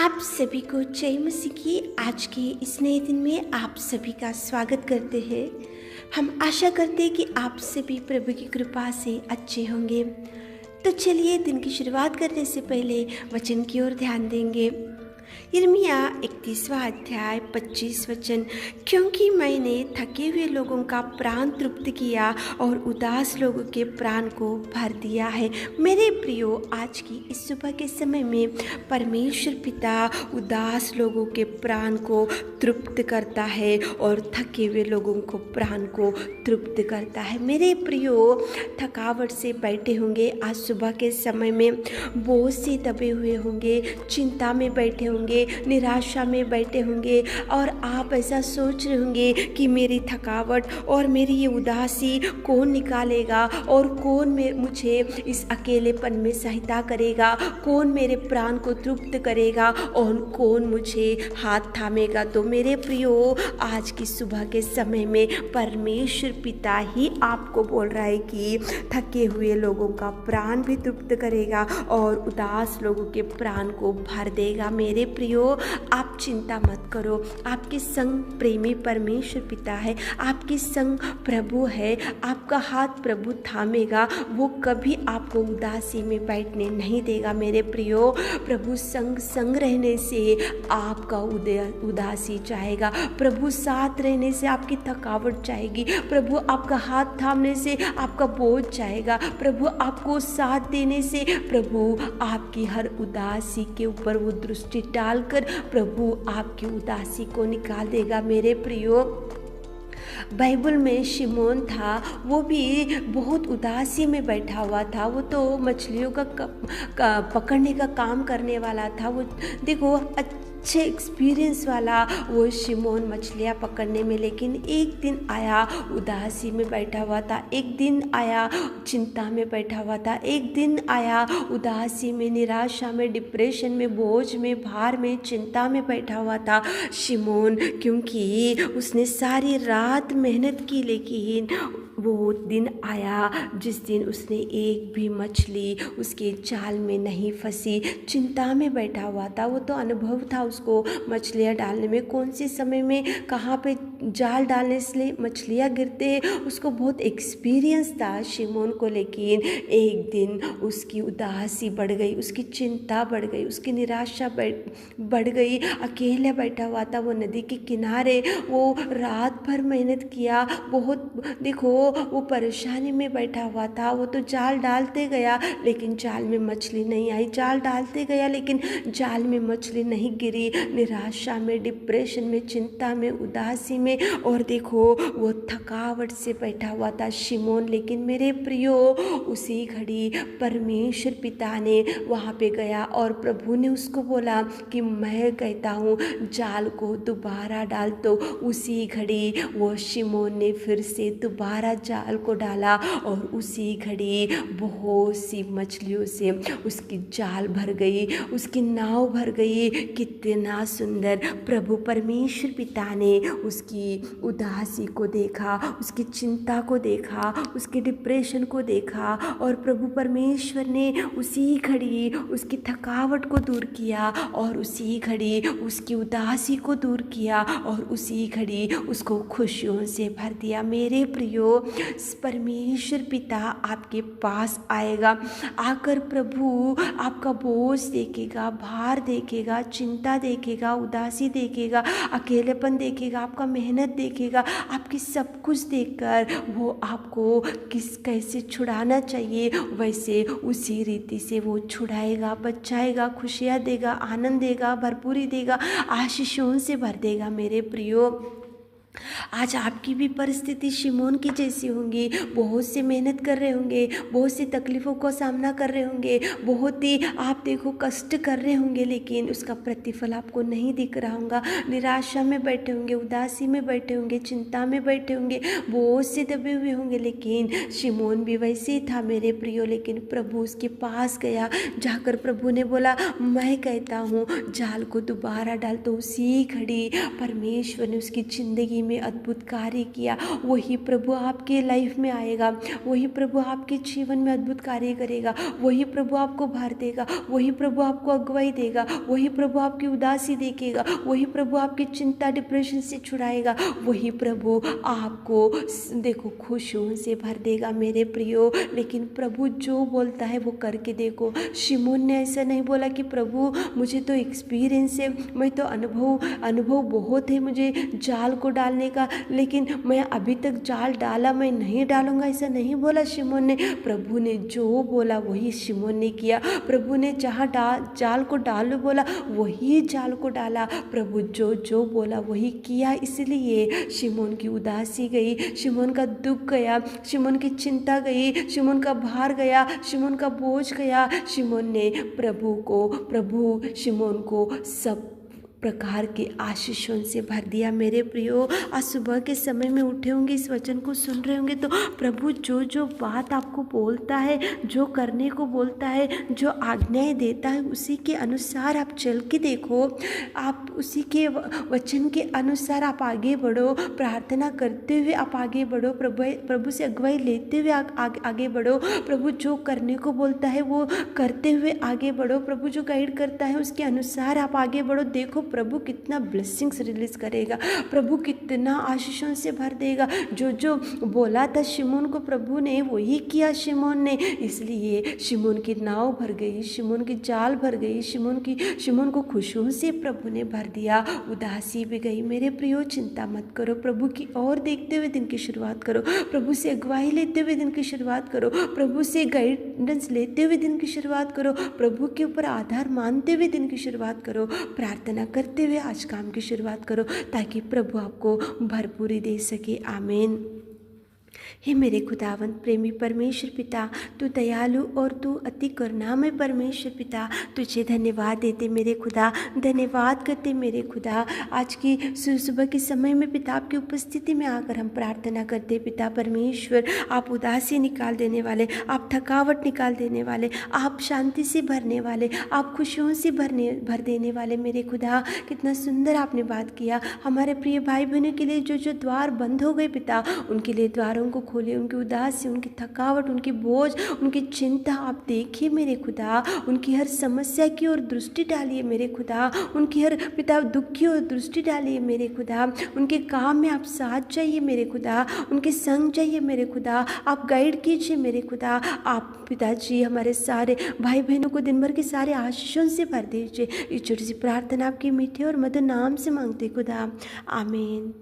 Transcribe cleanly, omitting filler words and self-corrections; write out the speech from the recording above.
आप सभी को जय मसीह की आज के इस नए दिन में आप सभी का स्वागत करते हैं। हम आशा करते हैं कि आप सभी प्रभु की कृपा से अच्छे होंगे। तो चलिए दिन की शुरुआत करने से पहले वचन की ओर ध्यान देंगे। यिर्मयाह 31वां अध्याय 25 वचन। क्योंकि मैंने थके हुए लोगों का प्राण तृप्त किया और उदास लोगों के प्राण को भर दिया है। मेरे प्रियो, आज की इस सुबह के समय में परमेश्वर पिता उदास लोगों के प्राण को तृप्त करता है और थके हुए लोगों को प्राण को तृप्त करता है। मेरे प्रियो, थकावट से बैठे होंगे, आज सुबह के समय में बोझ से दबे हुए होंगे, चिंता में बैठे होंगे, निराशा में बैठे होंगे और आप ऐसा सोच रहे होंगे कि मेरी थकावट और मेरी ये उदासी कौन निकालेगा और कौन मुझे इस अकेलेपन में सहायता करेगा, कौन मेरे प्राण को तृप्त करेगा और कौन मुझे हाथ थामेगा। तो मेरे प्रियो, आज की सुबह के समय में परमेश्वर पिता ही आपको बोल रहा है कि थके हुए लोगों का प्राण भी तृप्त करेगा और उदास लोगों के प्राण को भर देगा। मेरे प्रियो, आप चिंता मत करो, आपके संग प्रेमी परमेश्वर पिता है, आपके संग प्रभु है, आपका हाथ प्रभु थामेगा, वो कभी आपको उदासी में बैठने नहीं देगा। मेरे प्रियो, प्रभु संग रहने से आपका उदासी जाएगा, प्रभु साथ रहने से आपकी थकावट जाएगी, प्रभु आपका हाथ थामने से आपका बोझ जाएगा, प्रभु आपको साथ देने से प्रभु आपकी हर उदासी के ऊपर वो दृष्टि डालकर प्रभु आपकी उदासी को निकाल देगा। मेरे प्रियो, बाइबल में शिमोन था, वो भी बहुत उदासी में बैठा हुआ था। वो तो मछलियों का पकड़ने का काम करने वाला था। वो देखो अच्छे एक्सपीरियंस वाला वो शिमोन मछलियाँ पकड़ने में, लेकिन एक दिन आया उदासी में बैठा हुआ था, एक दिन आया चिंता में बैठा हुआ था, एक दिन आया उदासी में, निराशा में, डिप्रेशन में, बोझ में, भार में, चिंता में बैठा हुआ था शिमोन। क्योंकि उसने सारी रात मेहनत की, लेकिन वो दिन आया जिस दिन उसने एक भी मछली उसके जाल में नहीं फंसी। चिंता में बैठा हुआ था, वो तो अनुभव था उसको मछलियाँ डालने में, कौन से समय में कहाँ पे जाल डालने से मछलियाँ गिरते, उसको बहुत एक्सपीरियंस था शिमोन को। लेकिन एक दिन उसकी उदासी बढ़ गई, उसकी चिंता बढ़ गई, उसकी निराशा बढ़ गई। अकेले बैठा हुआ था वो नदी के किनारे, वो रात भर मेहनत किया, बहुत देखो वो परेशानी में बैठा हुआ था। वो तो जाल डालते गया लेकिन जाल में मछली नहीं आई, जाल डालते गया लेकिन जाल में मछली नहीं गिरी। निराशा में, डिप्रेशन में, चिंता में, उदासी में, और देखो वो थकावट से बैठा हुआ था शिमोन। लेकिन मेरे प्रियो, उसी घड़ी परमेश्वर पिता ने वहाँ पे गया और प्रभु ने उसको बोला कि मैं कहता हूँ जाल को दोबारा डाल। तो उसी घड़ी वो शिमोन ने फिर से दोबारा जाल को डाला और उसी घड़ी बहुत सी मछलियों से उसकी जाल भर गई, उसकी नाव भर गई। कितना सुंदर! प्रभु परमेश्वर पिता ने उसकी उदासी को देखा, उसकी चिंता को देखा, उसके डिप्रेशन को देखा और प्रभु परमेश्वर ने उसी घड़ी उसकी थकावट को दूर किया और उसी घड़ी उसकी उदासी को दूर किया और उसी घड़ी उसको खुशियों से भर दिया। मेरे प्रियो, परमेश्वर पिता आपके पास आएगा, आकर प्रभु आपका बोझ देखेगा, भार देखेगा, चिंता देखेगा, उदासी देखेगा, अकेलेपन देखेगा, आपका मेहनत देखेगा, आपकी सब कुछ देखकर वो आपको कैसे छुड़ाना चाहिए वैसे उसी रीति से वो छुड़ाएगा, बचाएगा, खुशियाँ देगा, आनंद देगा, भरपूरी देगा, आशीषों से भर देगा। मेरे प्रियो, आज आपकी भी परिस्थिति शिमोन की जैसी होंगी, बहुत से मेहनत कर रहे होंगे, बहुत सी तकलीफ़ों का सामना कर रहे होंगे, बहुत ही आप देखो कष्ट कर रहे होंगे, लेकिन उसका प्रतिफल आपको नहीं दिख रहा होगा। निराशा में बैठे होंगे, उदासी में बैठे होंगे, चिंता में बैठे होंगे, बहुत से दबे हुए होंगे। लेकिन शिमोन भी वैसे ही था मेरे प्रियो। लेकिन प्रभु उसके पास गया, जाकर प्रभु ने बोला मैं कहता हूँ जाल को दोबारा डाल। तो उसी घड़ी परमेश्वर ने उसकी ज़िंदगी ज़िंदगी में अद्भुत कार्य किया, वही प्रभु आपके लाइफ में आएगा, वही प्रभु आपके जीवन में अद्भुत कार्य करेगा, वही प्रभु आपको भर देगा, वही प्रभु आपको अगुवाई देगा, वही प्रभु आपकी उदासी देखेगा, वही प्रभु आपकी चिंता डिप्रेशन से छुड़ाएगा, वही प्रभु आपको देखो खुशियों से भर देगा मेरे प्रियो। लेकिन प्रभु जो बोलता है वो करके देखो। शिमोन ने ऐसा नहीं बोला कि प्रभु मुझे तो एक्सपीरियंस है, मैं तो अनुभव बहुत है मुझे जाल को डालने का, लेकिन मैं अभी तक जाल डाला मैं नहीं डालूंगा, ऐसा नहीं बोला शिमोन ने। प्रभु ने जो बोला वही शिमोन ने किया। प्रभु ने जहाँ जाल को डालो बोला वही जाल को डाला। प्रभु जो बोला वही किया। इसलिए शिमोन की उदासी गई, शिमोन का दुख गया, शिमोन की चिंता गई, शिमोन का भार गया, शिमोन का बोझ गया। शिमोन ने प्रभु शिमोन को सब प्रकार के आशीषों से भर दिया। मेरे प्रियो, आज सुबह के समय में उठे होंगे, इस वचन को सुन रहे होंगे, तो प्रभु जो बात आपको बोलता है, जो करने को बोलता है, जो आज्ञाएं देता है, उसी के अनुसार आप चल के देखो। आप उसी के वचन के अनुसार आप आगे बढ़ो, प्रार्थना करते हुए आप आगे बढ़ो, प्रभु से अगुवाई लेते हुए आगे बढ़ो। प्रभु जो करने को बोलता है वो करते हुए आगे बढ़ो। प्रभु जो गाइड करता है उसके अनुसार आप आगे बढ़ो। देखो प्रभु कितना ब्लेसिंग्स रिलीज करेगा, प्रभु कितना आशीषों से भर देगा। जो बोला था शिमोन को प्रभु ने वही किया शिमोन ने। इसलिए शिमोन की नाव भर गई, शिमोन की जाल भर गई, शिमोन को खुशियों से प्रभु ने भर दिया। उदासी भी गई। मेरे प्रियो, चिंता मत करो, प्रभु की ओर देखते हुए दिन की शुरुआत करो, प्रभु से अगुवाई लेते हुए दिन की शुरुआत करो, प्रभु से गाइडेंस लेते हुए दिन की शुरुआत करो, प्रभु के ऊपर आधार मानते हुए दिन की शुरुआत करो, प्रार्थना करते हुए आज काम की शुरुआत करो, ताकि प्रभु आपको भरपूरी दे सके। आमीन। हे मेरे खुदावंत प्रेमी परमेश्वर पिता, तू दयालु और तू अति करुणामय परमेश्वर पिता, तुझे धन्यवाद देते मेरे खुदा, धन्यवाद करते मेरे खुदा। आज की सुबह के समय में पिता आपकी उपस्थिति में आकर हम प्रार्थना करते पिता परमेश्वर, आप उदासी निकाल देने वाले, आप थकावट निकाल देने वाले, आप शांति से भरने वाले, आप खुशियों से भर देने वाले मेरे खुदा। कितना सुंदर आपने बात किया। हमारे प्रिय भाई बहनों के लिए जो द्वार बंद हो गए पिता, उनके लिए द्वारों को खोले, उनकी उदासी, उनकी थकावट, उनकी बोझ, उनकी चिंता आप देखिए मेरे खुदा, उनकी हर समस्या की ओर दृष्टि डालिए मेरे खुदा, उनकी हर पिता दुख की ओर दृष्टि डालिए मेरे खुदा, उनके काम में आप साथ जाइए मेरे खुदा, उनके संग जाइए मेरे खुदा, आप गाइड कीजिए मेरे खुदा। आप पिताजी हमारे सारे भाई बहनों को दिन भर के सारे आशीषों से भर दीजिए। इस छोटी सी प्रार्थना आपके मीठे और मधुर नाम से मांगते खुदा, आमीन।